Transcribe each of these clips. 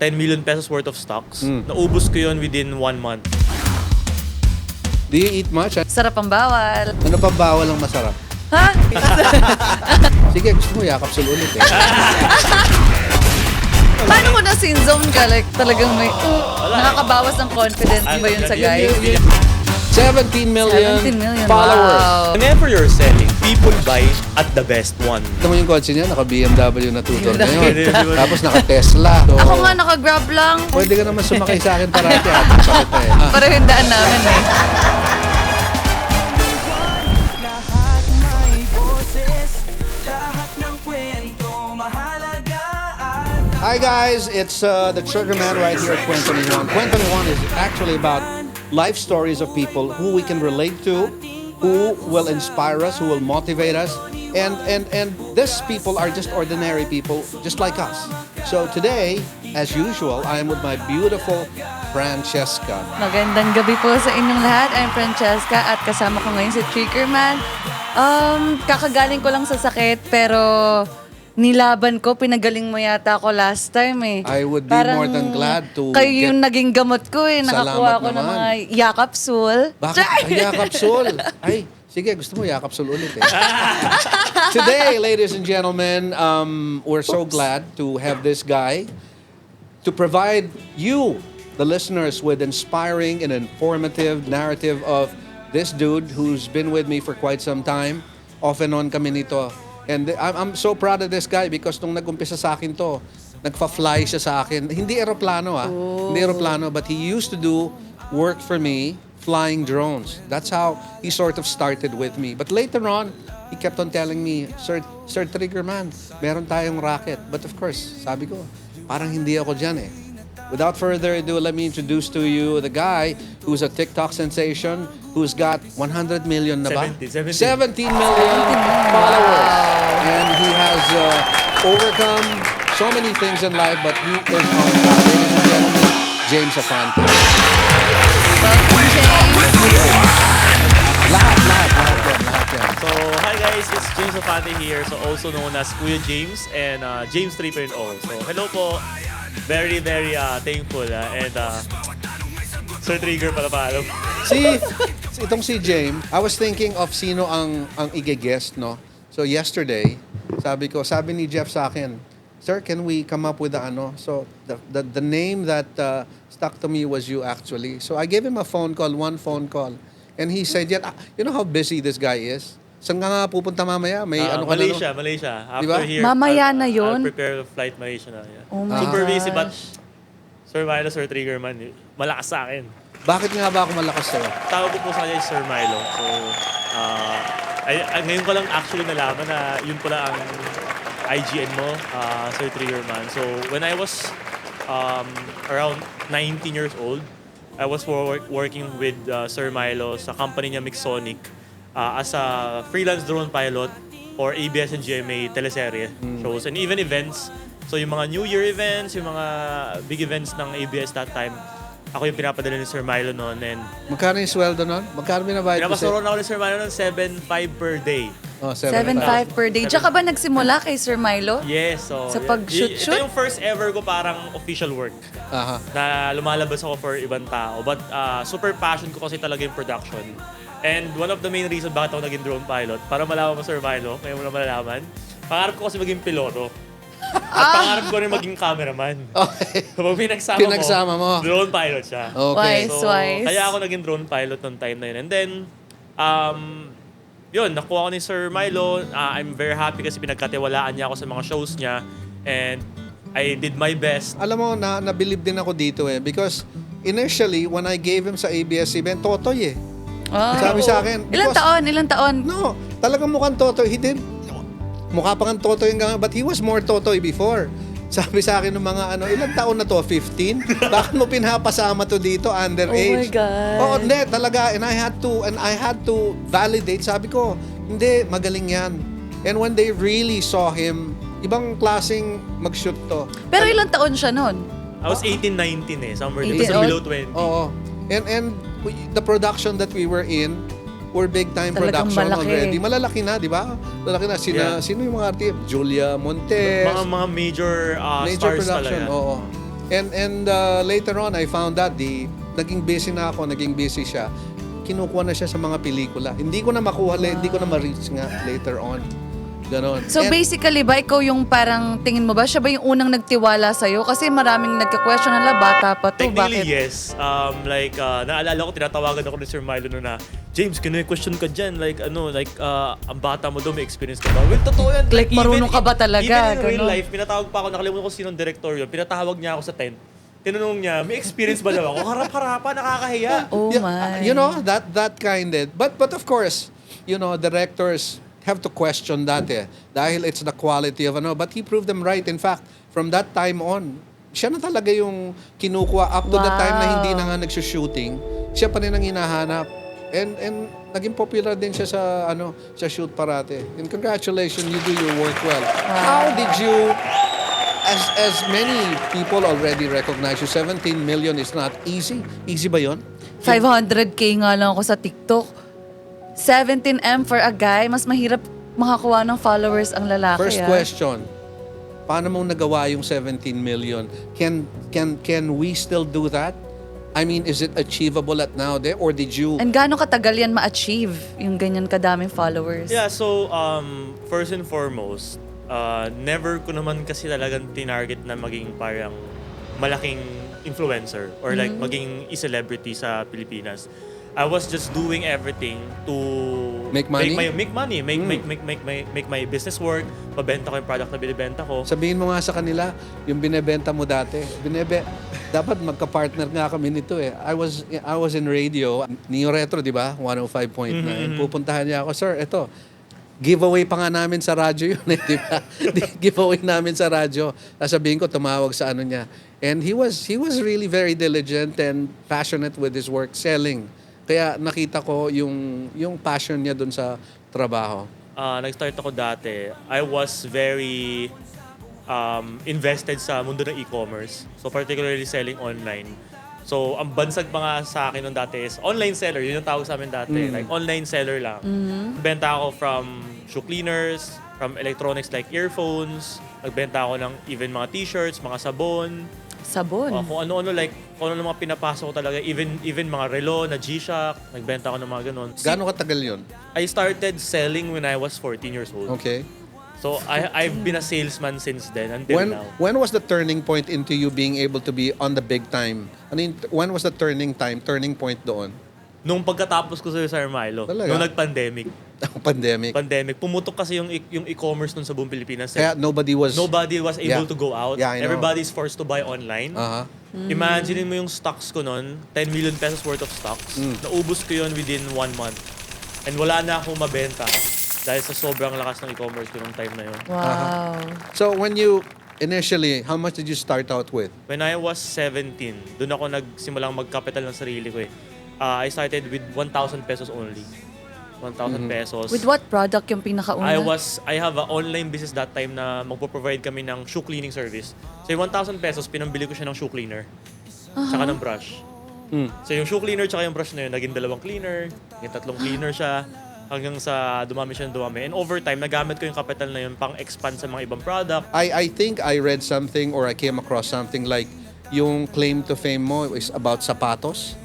10 million pesos worth of stocks. Naubos ko yun within 1 month. Do you eat much? Sarap ang bawal. Ano pa bawal ang masarap? Ha? Sige, gusto mo yakapsul ulit eh. Paano mo na zone ka? Like, talagang may, nakakabawas ng confidence ba yun sa guys? 17 million, 17 million, followers. wow. Whenever you're selling, people buy at the best one. Ito mo yung kotse niya, naka-BMW na tutor na yun. BMW. Tapos naka-Tesla. So, Ako nga naka-grab lang. pwede ka naman sumakay sa akin parati. Sakit na eh. Pero yung daan namin eh. Lahat may boses, lahat ng kwento mahalaga at Hi guys, it's the Sugar Man right here at Kwento ni Juan. Kwento ni Juan is actually about life stories of people who we can relate to, who will inspire us, who will motivate us. And these people are just ordinary people, just like us. So today, as usual, I am with my beautiful Francesca. Magandang gabi po sa inyong lahat. I'm Francesca at kasama ko ngayon si Triggerman. Kakagaling ko lang sa sakit pero nilaban ko, pinagaling mo yata ako last time eh. I would be more than glad to Kayo yung get- naging gamot ko eh. Nakakuha Salamat ko ng naman. mga yakapsul. Bakit? Ay, yakapsul. Ay, sige, gusto mo yakapsul ulit eh. Today, ladies and gentlemen, we're so glad to have this guy to provide you, the listeners, with inspiring and informative narrative of this dude who's been with me for quite some time. Off and on kami nito. And I'm so proud of this guy because nung nag-umpisa sa akin to, nagfa-fly siya sa akin. Hindi aeroplano Hindi aeroplano, but he used to do work for me flying drones. That's how he sort of started with me. But later on, he kept on telling me, Sir Triggerman, meron tayong racket. But of course, sabi ko, parang hindi ako dyan eh. Without further ado, let me introduce to you the guy who's a TikTok sensation, who's got 100 million na ba? 17. 17 million followers. And he has overcome so many things in life, but he is on top. Ladies and gentlemen, James Afante. Welcome, James. Lahat yan. So, hi guys, it's James Afante here. So, also known as Kuya James and James 3.0. So, hello po. Very, very thankful. And Sir Trigger pala paalam. Itong si James, I was thinking of sino ang i-guest, no? So yesterday, sabi ni Jeff sa akin, Sir, can we come up with So the name that stuck to me was you actually. So I gave him one phone call. And he said, you know how busy this guy is? Saan ka nga pupunta mamaya? May Malaysia. After Diba? here, Mamaya na yun? I'll prepare a flight Malaysia na. Yeah. Oh my Super busy, gosh. but Sir Milo, Sir Triggerman, malakas sa akin. Bakit nga ba ako malakas sa'yo? Tawag ko po sa kanya Sir Milo. So, ngayon ko lang actually nalaman na yun pala ang IGN mo, Sir Triggerman. So, when I was around 19 years old, I was working with Sir Milo sa company niya Mixonic as a freelance drone pilot for ABS and GMA teleserye shows and even events. So, yung mga New Year events, yung mga big events ng ABS that time, ako yung pinapadala ni Sir Milo noon. And Magkano yung sweldo nun? Magkano binabayad ko pinapasaron ako ni Sir Milo noon 7.5 per day. Oh, 7.5 per day. Diyan ka ba nagsimula kay Sir Milo? Yes. So, Sa pag-shoot-shoot? Ito yung first ever ko parang official work Aha. na lumalabas ako for ibang tao. But super passion ko kasi talaga yung production. And one of the main reason bakit ako naging drone pilot, para malaman mo Sir Milo, ngayon mo na malalaman, pangarap ko kasi maging piloto. At pangarap ko rin maging cameraman. Okay. Kapag Pinagsama mo. drone pilot siya. Okay. Wise, So, wise. kaya ako naging drone pilot noong time na yun. And then, yun, nakuha ko ni Sir Milo. I'm very happy kasi pinagkatiwalaan niya ako sa mga shows niya. And I did my best. Alam mo, nabilib din ako dito eh. Because initially, when I gave him sa ABS event, Totoy eh. Sabi sa akin. Ilang taon? No, talagang mukhang Totoy. He did. Mukha pa kang Totoy hanggang, but he was more Totoy before. Sabi sa akin ng mga ilang taon na to? 15? Bakit mo pinapasama to dito? Underage? Oh my God. Oo, hindi, talaga. And I had to validate. Sabi ko, hindi, magaling yan. And when they really saw him, ibang klaseng mag-shoot to. Pero ilang taon siya nun? I was 18, 19 eh. Somewhere 18 dito sa old? below 20. Oo. And the production that we were in were big time Talagang production malaki. already. Malalaki na, di ba? Malalaki na. Yeah. Sino yung mga artist? Julia Montes. Mga major, major stars production. talaga. Oo. And later on, I found out, naging busy na ako, naging busy siya. Kinukuha na siya sa mga pelikula. Hindi ko na makuha, hindi ko na ma-reach nga later on. Ganon. So basically ba, ikaw yung parang tingin mo ba, siya ba yung unang nagtiwala sa'yo? Kasi maraming nagka-question na bata pa to. Technically, Bakit? yes. Naalala ko, tinatawagan ako ni Sir Milo na, James, question ka dyan. Ang bata mo daw, may experience ka ba? Well, totoo yan. Like, marunong ka ba talaga? Even in real Ganon. life, pinatawag pa ako, nakalimutan ko sinong director yun. Pinatawag niya ako sa tent. Tinanong niya, may experience ba daw ako? Harap-harapan, nakakahiya. Oh Yeah, my. You know, that kind of. But of course, you know, directors have to question that dahil it's the quality of but he proved them right. In fact, from that time on, siya na talaga yung kinukuha up to the time na hindi na nga nagsushooting. Siya pa rin ang hinahanap. And naging popular din siya sa shoot parate. And congratulations, you do your work well. How did you, as many people already recognize you, 17 million is not easy. Easy ba yun? 500K nga lang ako sa TikTok. 17M for a guy, mas mahirap makakuha ng followers ang lalaki. First question, paano mo nagawa yung 17 million? Can we still do that? I mean, is it achievable at now there, or did you... And gaano katagal yan ma-achieve yung ganyan kadaming followers? Yeah, so first and foremost, never ko naman kasi talagang tinarget na maging parang malaking influencer or like maging celebrity sa Pilipinas. I was just doing everything to Make money? Make my business work, mabenta ko yung product na binibenta ko. Sabihin mo nga sa kanila, yung binebenta mo dati. Dapat magka-partner nga kami nito I was in radio, Neo Retro, di ba? 105.9. Pupuntahan niya ako, sir, eto, giveaway pa nga namin sa radyo yun di ba? Giveaway namin sa radyo. Sasabihin ko, tumawag sa niya. And he was really very diligent and passionate with his work, selling. Kaya nakita ko yung passion niya dun sa trabaho. Nag-start ako dati. I was very invested sa mundo ng e-commerce. So particularly selling online. So ang bansag pa nga sa akin nung dati is online seller. Yun yung tawag sa amin dati. Like online seller lang. Benta ako from shoe cleaners, from electronics like earphones. Nagbenta ako ng even mga t-shirts, mga sabon. Sabon? Kung ano-ano mga pinapasok ko talaga. Even mga relo na G-Shock. Nagbenta ako ng mga ganun. Gaano katagal yun? I started selling when I was 14 years old. Okay. So I've been a salesman since then until now. When was the turning point into you being able to be on the big time? I mean, when was the turning point doon? Nung pagkatapos ko sa Sir Milo, Talaga? nung nag-pandemic. Pandemic. Pumutok kasi yung e-commerce nun sa buong Pilipinas. Kaya nobody was able Yeah. to go out. Yeah, I know. Everybody's forced to buy online. Uh-huh. Imagine mo yung stocks ko nun, 10 million pesos worth of stocks. Naubos ko yun within 1 month. And wala na akong mabenta dahil sa sobrang lakas ng e-commerce ko nung time na yun. Wow. So when you initially, how much did you start out with? When I was 17, doon ako nagsimulang mag-capital ng sarili ko I started with 1,000 pesos only. 1,000 pesos. With what product yung pinakauna? I have an online business that time na magpo-provide kami ng shoe cleaning service. So yung 1,000 pesos, pinambili ko siya ng shoe cleaner. Tsaka ng brush. So yung shoe cleaner tsaka yung brush na yun, naging 2 cleaner, naging 3 cleaner siya, hanggang sa dumami siya ng dumami. And over time, nagamit ko yung capital na yun pang-expand sa mga ibang product. I think I read something or I came across something like yung claim to fame mo is about sapatos.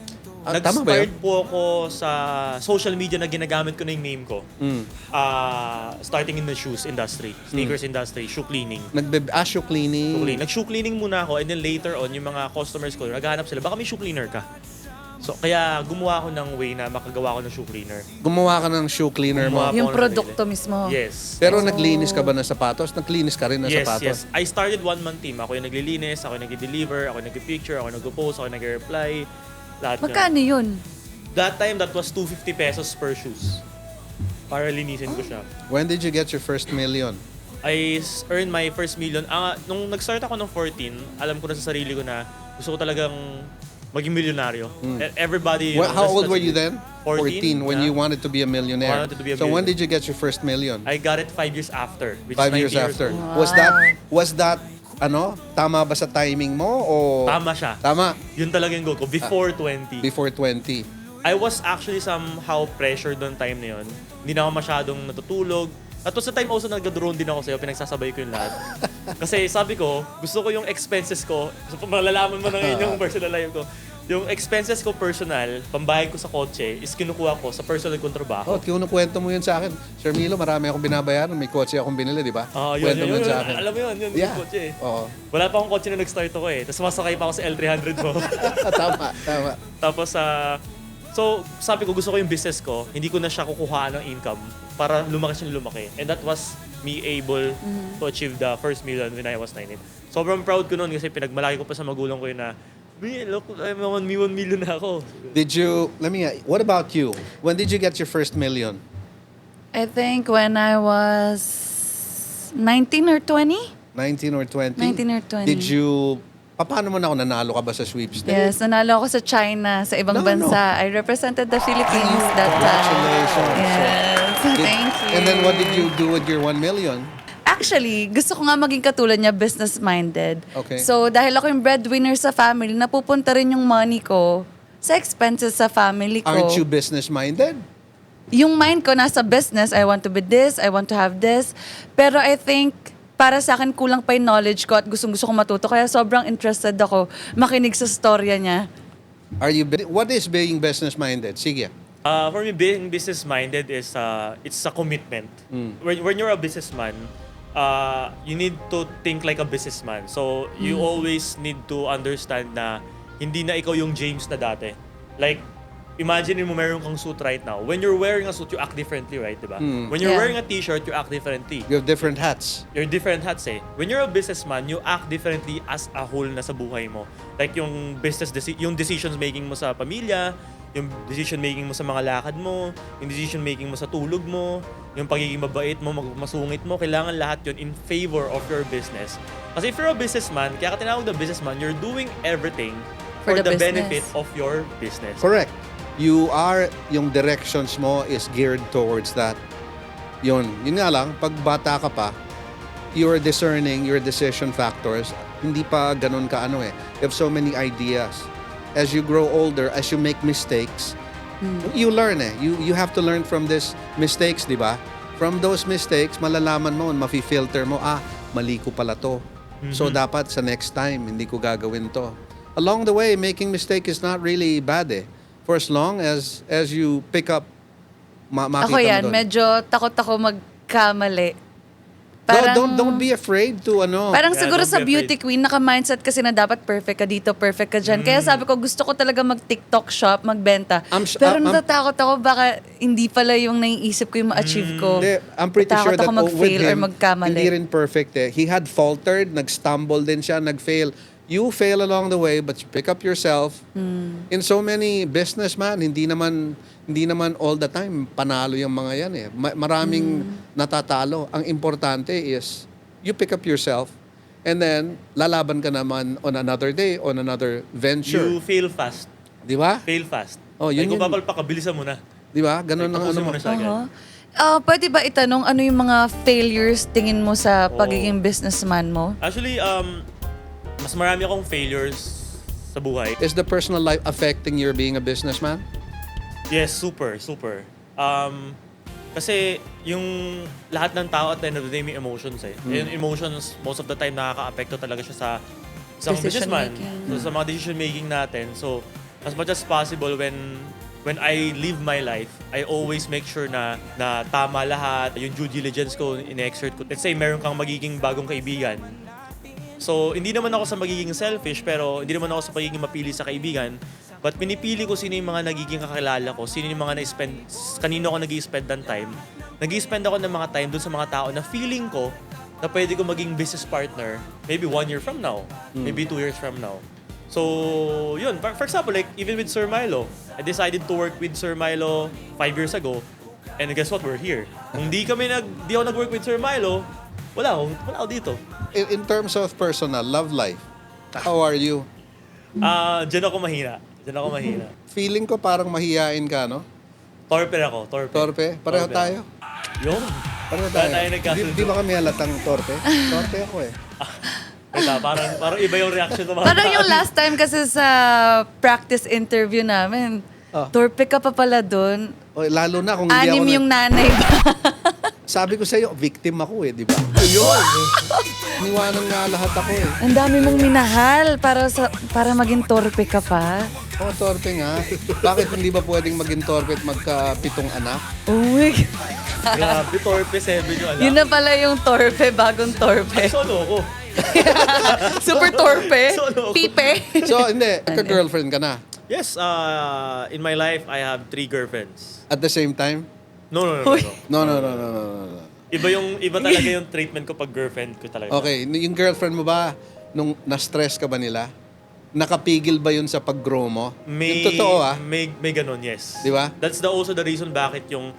Tama ba yun? Nag-start po ako sa social media na ginagamit ko na yung name ko. Starting in the shoes industry, sneakers industry, shoe cleaning. Shoe cleaning. Nag-shoe cleaning muna ako and then later on, yung mga customers ko, naghahanap sila, baka may shoe cleaner ka. So, kaya gumawa ako ng way na makagawa ko ng shoe cleaner. Gumawa ka ng shoe cleaner mo. Gumawa Yung ako ng produkto sarili. mismo. Yes. Pero naglinis ka ba ng sapatos? Naglinis ka rin ng Yes, sapatos? yes. I started one-man team. Ako yung naglilinis, ako yung nag-deliver, ako yung nag-picture, ako yung nag-post, ako yung nag-reply. Lahat yun. Magkano yun? That time, that was 250 pesos per shoes. Para linisin ko siya. When did you get your first million? I earned my first million. Nung nag-start ako ng 14, alam ko na sa sarili ko na gusto ko talagang maging milyonaryo. Everybody... How old were you then? 14 when you wanted to be a millionaire. Wanted to be a So when millionaire. did you get your first million? I got it 5 years after. Which 5 is 90 years after. old. Was that tama ba sa timing mo o Tama siya. Tama. Yun talaga yung goal ko. Before 20. Before 20. I was actually somehow pressured noong time na yun. Hindi na ako masyadong natutulog. At sa time also nag-drone din ako sa'yo, pinagsasabay ko yung lahat. Kasi sabi ko, gusto ko yung expenses ko, so malalaman mo na ngayon yung personal life ko. Yung expenses ko personal, pambayad ko sa kotse, is kinukuha ko sa personal kong trabaho. Oh, kinukwento mo yun sa akin. Sir Milo, marami akong binabayaran. May kotse akong binili, di ba? Yun, Kwento mo yun sa akin. Alam mo yun, Yeah. yung kotse eh. Oo. Wala pa akong kotse na nag-start ako eh. Tapos masakay pa ako sa L300 mo. Tama. Tapos, so sabi ko, gusto ko yung business ko, hindi ko na siya kukuhaan ng income para lumaki siyang lumaki. And that was me able to achieve the first million when I was 19. Sobrang proud ko noon kasi pinagmalaki ko pa sa magulang ko yun na, look, I'm 1 million na ako. What about you? When did you get your first million? I think when I was 19 or 20. 19 or 20? 19 or 20. Did you, paano mo na ako, nanalo ka ba sa sweepstakes? Yes, nanalo ako sa China, sa ibang bansa. I represented the Philippines that time. Congratulations. Yes, thank you. And then what did you do with your 1 million? Actually, gusto ko nga maging katulad niya, business-minded. Okay. So, dahil ako yung breadwinner sa family, napupunta rin yung money ko sa expenses sa family ko. Aren't you business-minded? Yung mind ko nasa business, I want to be this, I want to have this. Pero I think, para sa akin, kulang pa yung knowledge ko at gustong-gusto ko matuto. Kaya sobrang interested ako makinig sa storya niya. What is being business-minded? Sige. For me, being business-minded is, it's a commitment. When you're a businessman, you need to think like a businessman. So, you always need to understand na hindi na ikaw yung James na dati. Like, imagine mo meron kang suit right now. When you're wearing a suit, you act differently, right? Diba? When you're Yeah. wearing a t-shirt, you act differently. You have different hats. You're different hats eh. When you're a businessman, you act differently as a whole na sa buhay mo. Like yung yung decisions making mo sa pamilya, yung decision making mo sa mga lakad mo, yung decision making mo sa tulog mo, yung pagiging mabait mo, masungit mo, kailangan lahat yun in favor of your business. Kasi if you're a businessman, kaya ka tinawag na businessman, you're doing everything for For the the benefit business. of your business. Correct. Yung directions mo is geared towards that. Yun nga lang, pag bata ka pa, you're discerning your decision factors. Hindi pa ganun ka You have so many ideas. As you grow older, as you make mistakes, you learn You have to learn from these mistakes, di ba? From those mistakes, malalaman mo, mafi-filter mo, mali ko pala to. So dapat sa next time, hindi ko gagawin to. Along the way, making mistake is not really bad For as long as you pick up, makita Ako yan, mo doon. medyo takot ako magkamali. Don't be afraid to Parang Yeah, siguro don't sa be beauty queen, naka-mindset kasi na dapat perfect ka dito, perfect ka dyan. Kaya sabi ko, gusto ko talaga mag-TikTok shop, magbenta. Pero natatakot ako, baka hindi pala yung naiisip ko yung ma-achieve ko. Hindi, I'm pretty Natakot sure that ako with mag-fail or him, magkamali. hindi rin perfect He had faltered, nag-stumble din siya, nag-fail. You fail along the way, but you pick up yourself. In so many businessmen, hindi naman all the time panalo yung mga yan Maraming natatalo. Ang importante is you pick up yourself and then lalaban ka naman on another day, on another venture. You fail fast. Di ba? Fail fast. Oh, yun Like, kung yun. papalpak ka, bilisan mo na. Di ba? Ganun ang Tapusin mo. mo na siya agad. Pwede ba itanong ano yung mga failures tingin mo sa pagiging businessman mo? Actually, mas marami akong failures sa buhay. Is the personal life affecting your being a businessman? Yes, super. Kasi yung lahat ng tao at the end of the day may emotions Yung emotions, most of the time nakaka-apekto talaga siya sa isang Decision businessman. making. So, sa mga decision making natin. So, as much as possible when I live my life, I always make sure na tama lahat. Yung due diligence ko, in-exert ko. Let's say, meron kang magiging bagong kaibigan. So, hindi naman ako sa magiging selfish, pero hindi naman ako sa pagiging mapili sa kaibigan. But pinipili ko sino yung mga nagiging kakilala ko, sino yung mga kanino ako nag-i-spend ng time. Nag-i-spend ako ng mga time dun sa mga tao na feeling ko na pwede ko maging business partner maybe 1 year from now, maybe 2 years from now. So, yun. For example, like even with Sir Milo, I decided to work with Sir Milo 5 years ago. And guess what? We're here. Kung di ako nag-work with Sir Milo, wala ako dito. In terms of personal love life, how are you? Diyan ako mahina. Feeling ko parang mahihain ka, no? Torpe ako. Torpe? Pareho Torpe tayo? Yun. Pareho Tayo tayo. nagkasundo. Di ba kami halatang torpe? Torpe ako Teka, parang iba yung reaction ng mga Parang yung tao. last time kasi sa practice interview namin, torpe ka pa pala dun. Lalo na kung hindi ako Anim yung nanay ba? sabi ko sa'yo, victim ako eh, di ba? Ayun. Niwanan nga lahat ako eh. Ang dami mong minahal para maging torpe ka pa. Oo, torpe nga. Bakit hindi ba pwedeng maging torpe at magka-pitong anak? Uy, Grabe, torpe 7 yung alam. yun na pala yung torpe, bagong torpe. Solo ko. Super torpe. Solo. Pipe. So, hindi. Ka-girlfriend ka na. Yes, in my life, I have 3 girlfriends. At the same time? No. Uy. No. Iba talaga yung treatment ko pag girlfriend ko talaga. Okay, yung girlfriend mo ba, nung na-stress ka ba nila? Nakapigil ba yun sa pag-grow mo? Yung totoo May ganun, yes. Di ba? That's also the reason bakit yung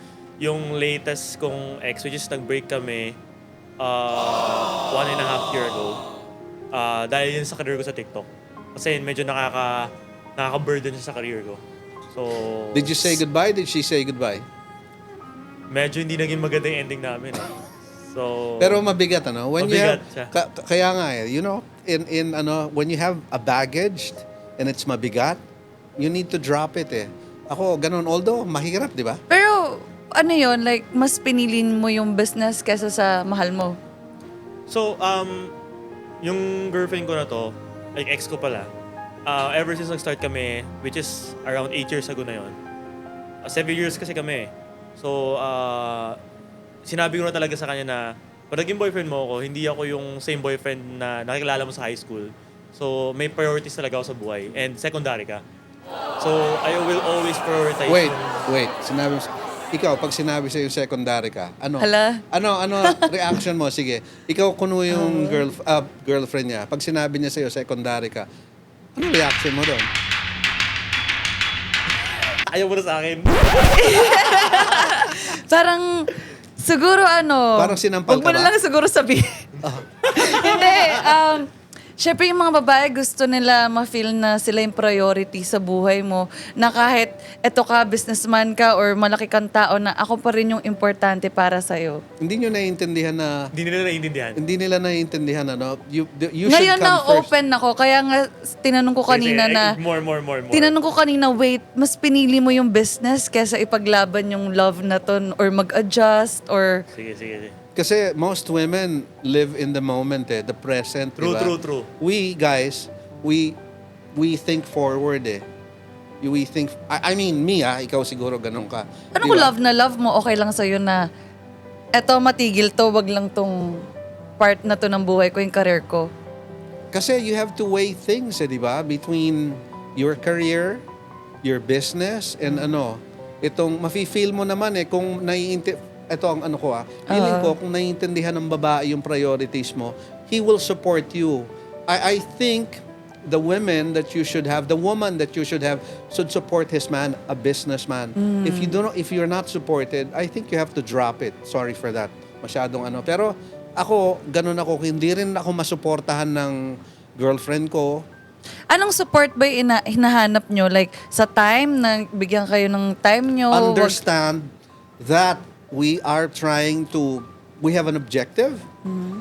latest kong ex, which is nag-break kami 1.5 year ago. Dahil yun sa career ko sa TikTok. Kasi medyo nakaka-burden siya sa career ko. So, Did you say goodbye? Did she say goodbye? medyo hindi naging maganda yung ending namin. So, Pero mabigat, ano? When Mabigat you siya. have, kaya nga eh, you know, in when you have a baggage and it's mabigat, you need to drop it eh. Ako, ganun. Although, mahirap, di ba? Pero, ano yun, like, mas pinilin mo yung business kesa sa mahal mo. So, yung girlfriend ko na to, like ex ko pala, ever since nag-start kami, which is around 8 years ago na yun, 7 years kasi kami. So, sinabi ko na talaga sa kanya na, pag naging boyfriend mo ako, hindi ako yung same boyfriend na nakikilala mo sa high school. So, may priorities talaga ako sa buhay. And secondary ka. So, I will always prioritize Wait. Ikaw, pag sinabi sa'yo secondary ka, ano? Hala? Ano reaction mo? Sige. Ikaw kuno yung girlfriend niya. Pag sinabi niya sa'yo secondary ka, ano reaction mo doon? Ayaw mo na sa akin. Parang, siguro Parang sinampal wag mo ka na ba? lang siguro sabihin. Hindi, syempre yung mga babae gusto nila ma-feel na sila yung priority sa buhay mo. Na kahit eto ka, businessman ka, or malaki kang tao, na ako pa rin yung importante para sa'yo. Hindi nyo naiintindihan na, Hindi nila naiintindihan. hindi nila naiintindihan, ano? You Ngayon should come na first. open ako, kaya nga tinanong ko kanina Sige, na, More. tinanong ko kanina, wait, mas pinili mo yung business kesa ipaglaban yung love na to, or mag-adjust, or... Sige. Kasi most women live in the moment the present, True, di ba? true. We guys, we think forward eh. We think, I mean, me ikaw siguro ganun ka. Ano Di kung ba? love na love mo, okay lang sa'yo na eto matigil to, wag lang tong part na to ng buhay ko, yung career ko. Kasi you have to weigh things di ba? Between your career, your business, and itong mafe-feel mo naman kung ito ang feeling ko, kung naiintindihan ng babae yung priorities mo, he will support you. I think the woman that you should have should support his man, a businessman. If you're not supported, I think you have to drop it. Sorry for that. Masyadong Pero ako, ganun ako, hindi rin ako masuportahan ng girlfriend ko. Anong support ba yung hinahanap nyo? Like, sa time, na bigyan kayo ng time nyo? Understand that we have an objective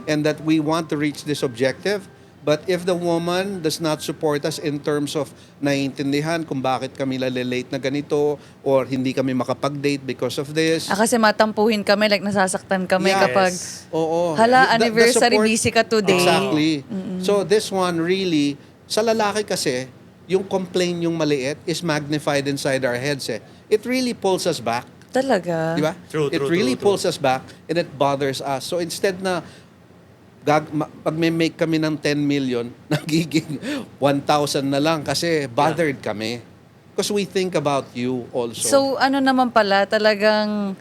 and that we want to reach this objective. But if the woman does not support us in terms of naiintindihan kung bakit kami late na ganito or hindi kami makapag-date because of this. Kasi matampuhin kami, like nasasaktan kami Yes. kapag, Oo. hala, The anniversary, support- busy ka today. Exactly. So this one really, sa lalaki kasi, yung complaint yung maliit is magnified inside our heads It really pulls us back. Talaga? Di ba? True, It true, really true. pulls us back and it bothers us. So instead na pag may make kami ng 10 million, nagiging 1,000 na lang kasi bothered kami. Because we think about you also. So, ano naman pala, talagang,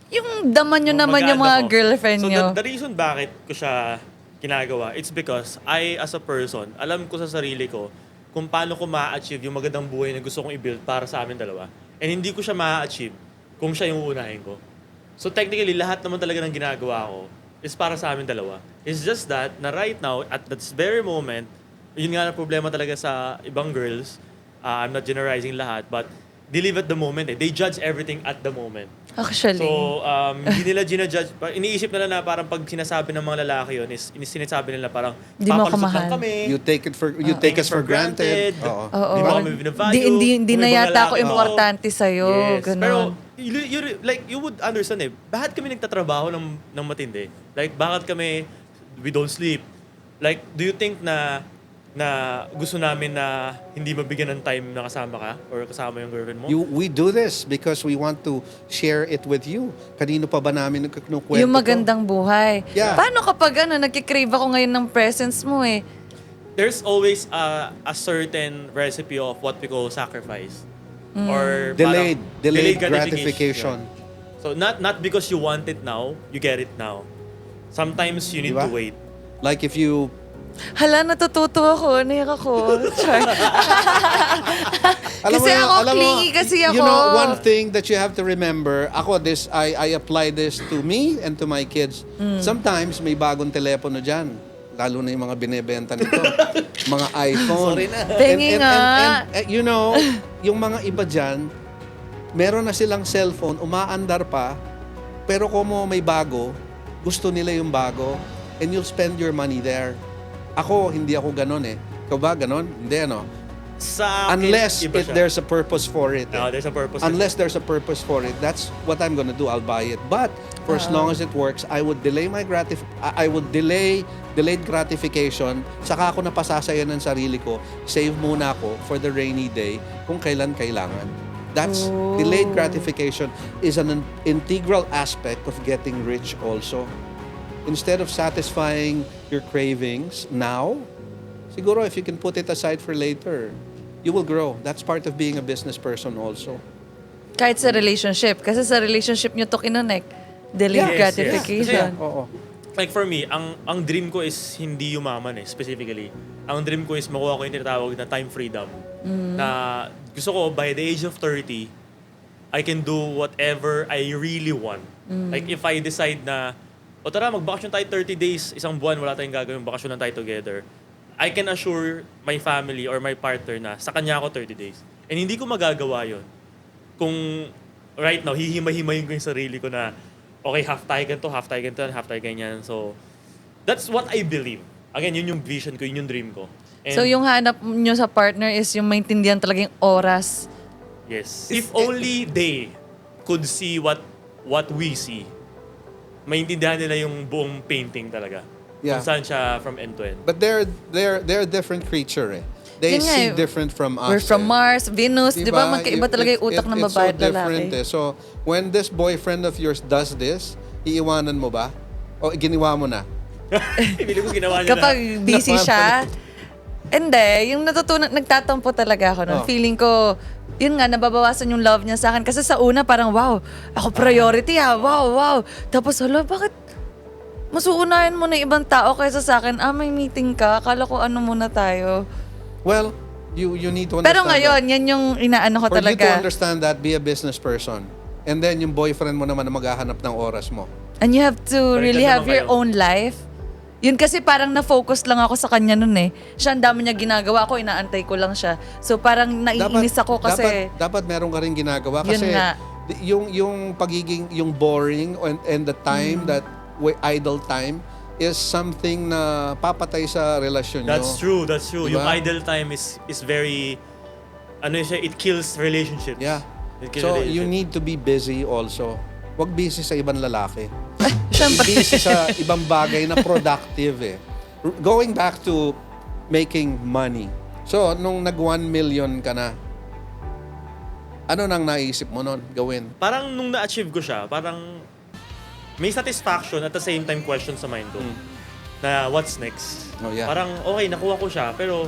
yung daman nyo naman yung mga Maganda ko. girlfriend So, nyo. the reason bakit ko siya ginagawa, it's because I, as a person, alam ko sa sarili ko kung paano ko ma-achieve yung magandang buhay na gusto kong i-build para sa amin dalawa. And hindi ko siya ma-achieve kung siya yung uunahin ko. So technically, lahat naman talaga ng ginagawa ko is para sa amin dalawa. It's just that, na right now, at this very moment, yun nga na problema talaga sa ibang girls, I'm not generalizing lahat, but they live at the moment They judge everything at the moment. Actually. So, hindi nila ginajudge. Iniisip nila na parang pag sinasabi ng mga lalaki yun, is sinasabi nila parang, Di mo ako papalusot mahal. lang kami. you take us for granted. Oo. Oo. Di mo kami binavalue. Hindi na Kung ibang yata ako lalaki mo. importante sa'yo. Yes. Ganon. Pero you would understand bakit kami nagtatrabaho ng matindi? Like, bakit kami, we don't sleep? Like, do you think na gusto namin na hindi mabigyan ng time na kasama ka or kasama yung girlfriend mo? We do this because we want to share it with you. Kanino pa ba namin nagkukwento Yung magandang buhay. Yeah. Paano kapag nagkikrave ako ngayon ng presence mo eh? There's always a certain recipe of what we call sacrifice. Or Delayed parang gratification. Yeah. So not because you want it now, you get it now. Sometimes you need Diba? to wait. Like if you... Hala, natututo ako. Naiyak ako. Char. Kasi ako, clingy kasi ako. You know, one thing that you have to remember, I apply this to me and to my kids. Sometimes may bagong telepono dyan. Lalo na yung mga binebenta nito. Mga iPhone. Sorry na. Tingi nga. And, you know, yung mga iba dyan, meron na silang cellphone, umaandar pa, pero kung may bago, gusto nila yung bago, and you'll spend your money there. Ako, hindi ako ganon eh. Ikaw ba ganon? Hindi, ano? Sa akin, Unless iba siya. there's a purpose for it. No, there's a purpose. Unless there's a purpose for it, that's what I'm gonna do. I'll buy it. But for as long as it works, I would delay delayed gratification. Saka ako napasasaya ng sarili ko. Save muna ako for the rainy day kung kailan kailangan. That's delayed gratification is an integral aspect of getting rich also. Instead of satisfying your cravings now, siguro if you can put it aside for later, you will grow. That's part of being a business person also. Kahit sa relationship. Kasi sa relationship nyo to kinonek. Delayed Yes, gratification. yes. Oo. Like for me, ang dream ko is hindi yumaman specifically. Ang dream ko is makuha ko yung tinatawag na time freedom. Na gusto ko by the age of 30, I can do whatever I really want. Like if I decide na, o tara, magbakasyon tayo 30 days, isang buwan, wala tayong gagawin, bakasyon lang tayo together. I can assure my family or my partner na sa kanya ako 30 days. And hindi ko magagawa yon kung right now, hihimay-himayin ko yung sarili ko na okay, half tayo ganito, half tayo ganito, half tayo ganyan. So, that's what I believe. Again, yun yung vision ko, yun yung dream ko. And So yung hanap nyo sa partner is yung maintindihan talaga yung oras. yes. If only they could see what we see, maintindihan nila yung buong painting talaga. Yeah. Kung saan siya from end to end. But they're a different creature eh. They Yun nga see eh. different from us. We're from eh. Mars, Venus, di ba? Magkaiba talaga yung utak ng babae at It's so different lalaki. eh. So, when this boyfriend of yours does this, iiwanan mo ba? O giniwa mo na? Pili ko ginawa niya Kapag na. busy siya, hindi, yung natutunan, nagtatampo talaga ako nun. Oh. Feeling ko, yun nga, nababawasan yung love niya sa akin. Kasi sa una, parang, wow, ako priority ha, wow. Tapos, hala, bakit masuunahin mo na yung ibang tao kaysa sa akin? May meeting ka, akala ko ano muna tayo. Well, you need to understand Pero ngayon, yan yung inaano ko For you to talaga. understand that, be a business person. And then, yung boyfriend mo naman na maghahanap ng oras mo. And you have to Balikan really naman have your kayo. own life. Yun kasi parang na-focus lang ako sa kanya nun eh. Siya ang dami niya ginagawa, ako inaantay ko lang siya. So parang naiinis ako kasi... Dapat meron ka rin ginagawa. Yun Kasi nga. yung pagiging, yung boring and the time, that idle time, is something na papatay sa relasyon nyo. That's true. Diba? Yung idle time is very, it kills relationships. Yeah. It kills So, relationships. you need to be busy also. Huwag busy sa ibang lalaki. Siyempre. Busy sa ibang bagay na productive eh. Going back to making money. So, nung nag 1 million ka na, ano nang naisip mo nun gawin? Parang nung na-achieve ko siya, parang may satisfaction at the same time question sa mind ko. Na what's next? Oh, yeah. Parang okay, nakuha ko siya, pero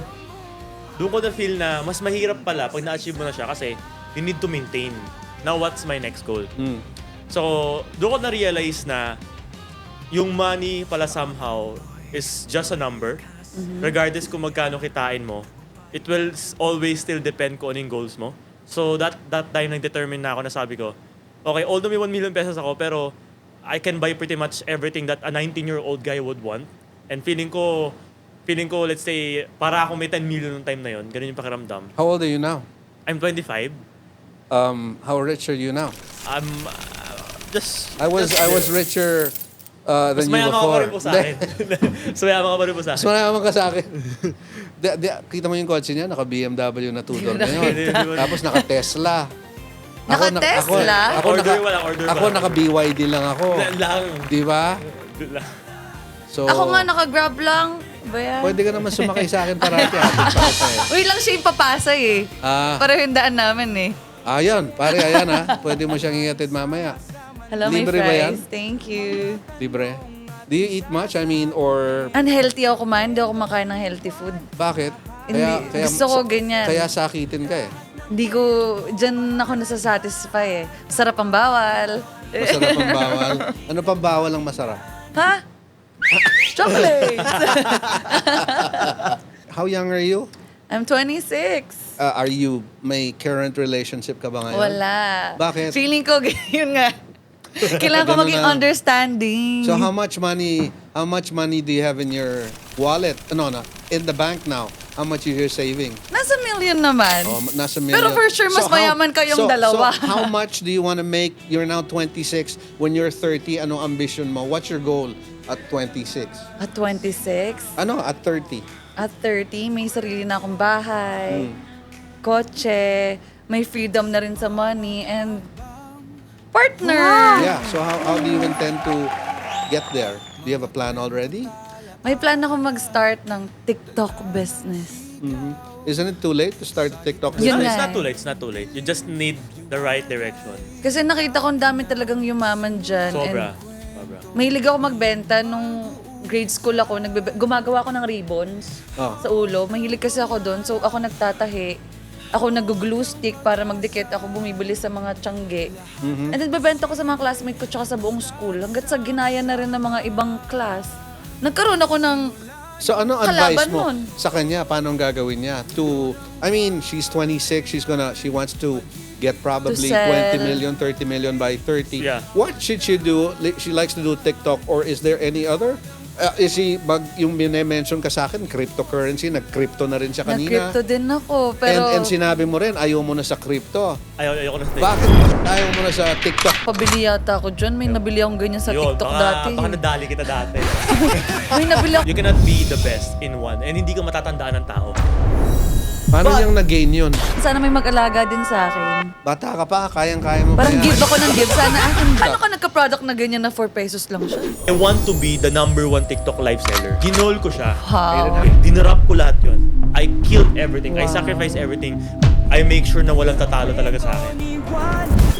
doon ko na-feel na mas mahirap pala pag na-achieve mo na siya kasi you need to maintain. Now, what's my next goal? So, doon ko na-realize na yung money pala somehow is just a number. Regardless kung magkano kitain mo, it will always still depend kung ano yung goals mo. So, that time nag-determine na ako na sabi ko, okay, although may 1 million pesos ako, pero I can buy pretty much everything that a 19-year-old guy would want. And feeling ko, let's say, para akong may 10 million ng time na yon, ganun yung pakiramdam. How old are you now? I'm 25. How rich are you now? I'm just... I was richer Mas than you mayaman ka pa before. rin po sa akin. Mas mayaman ka pa rin po sa Mas akin. mayaman ka sa akin. Kita mo yung kotse niya, naka BMW na 2-door na yun. Tapos naka Tesla. Naka-Tesla? Ako naka BYD lang ako. Lang. Di ba? Lang. So, Ako nga naka-Grab lang. Ba yan? pwede ka naman sumakay sa akin parati. Parati. Uy, lang siya yung papasay eh. Para yung daan namin eh. Ayun, pare, ayan ha. Pwede mo siyang ihatid mamaya. Hello, Libre my ba yan? fries. Thank you. Libre. Do you eat much? I mean, or Unhealthy ako kumain. Hindi ako kumakain ng healthy food. bakit? Hindi. Gusto ko ganyan. Kaya sakitin ka eh. Hindi ko, dyan ako nasasatisfy eh. Sarap ang bawal. Masarap ang bawal. Ano pang bawal ang masarap? Ha? Chocolate! How young are you? I'm 26. Are you, may current relationship ka ba ngayon? Wala. Bakit? Feeling ko, yun nga. Kailangan ko Ganun maging na. understanding. So how much money do you have in your wallet? No, in the bank now. How much is your saving? Nasa million naman. Oh, nasa million. Pero for sure, mas mayaman kayong dalawa. So how much do you want to make? You're now 26. When you're 30, ano ambition mo? What's your goal at 26? At 26, Ano, at 30? at 30, may sarili na akong bahay, kotse, may freedom na rin sa money, and partner. Yeah, so how do you intend to get there? Do you have a plan already? May plan ako mag-start ng TikTok business. Isn't it too late to start a TikTok Yun business? It's nga not too late. It's not too late. You just need the right direction. Kasi nakita ko ang dami talagang yumaman dyan. Sobra. And mahilig ako magbenta nung grade school ako. Gumagawa ako ng ribbons sa ulo. Mahilig kasi ako doon. So ako nagtatahi. Ako nag-glue stick para magdikit. Ako bumibili sa mga tiyangge. And then bebenta ko sa mga classmate ko tsaka sa buong school. Hanggat sa ginaya na rin ng mga ibang class. Nagkaroon ako ng So ano advice kalaban mo nun. sa kanya? Paano ang gagawin niya? I mean, she's 26. She wants to get probably To sell. 20 million, 30 million by 30. Yeah. What should she do? She likes to do TikTok, or is there any other? Yung mention ka sa akin, cryptocurrency, nag-crypto na rin siya kanina. na-crypto din ako. Pero And sinabi mo rin, ayaw mo na sa crypto. Ayoko na sa Bakit ayaw mo na sa TikTok? pabili yata ako dyan. May nabili akong ganyan sa TikTok dati. Baka nadali kita dati. May nabili ako. You cannot be the best in one and hindi ka matatandaan ng tao. Paano niyang na-gain yun? Sana may mag-alaga din sa akin. Bata ka pa, kayang-kaya mo pa Parang yan. give ako ng give. Sana akin. Ano ka nagka-product na ganyan na 4 pesos lang siya? I want to be the #1 TikTok live seller. Ginol ko siya. Wow. Dinarap ko lahat yun. I killed everything. I sacrificed everything. I make sure na walang tatalo talaga sa akin.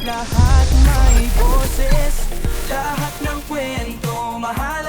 Lahat may boses, lahat ng kwento mahalaga.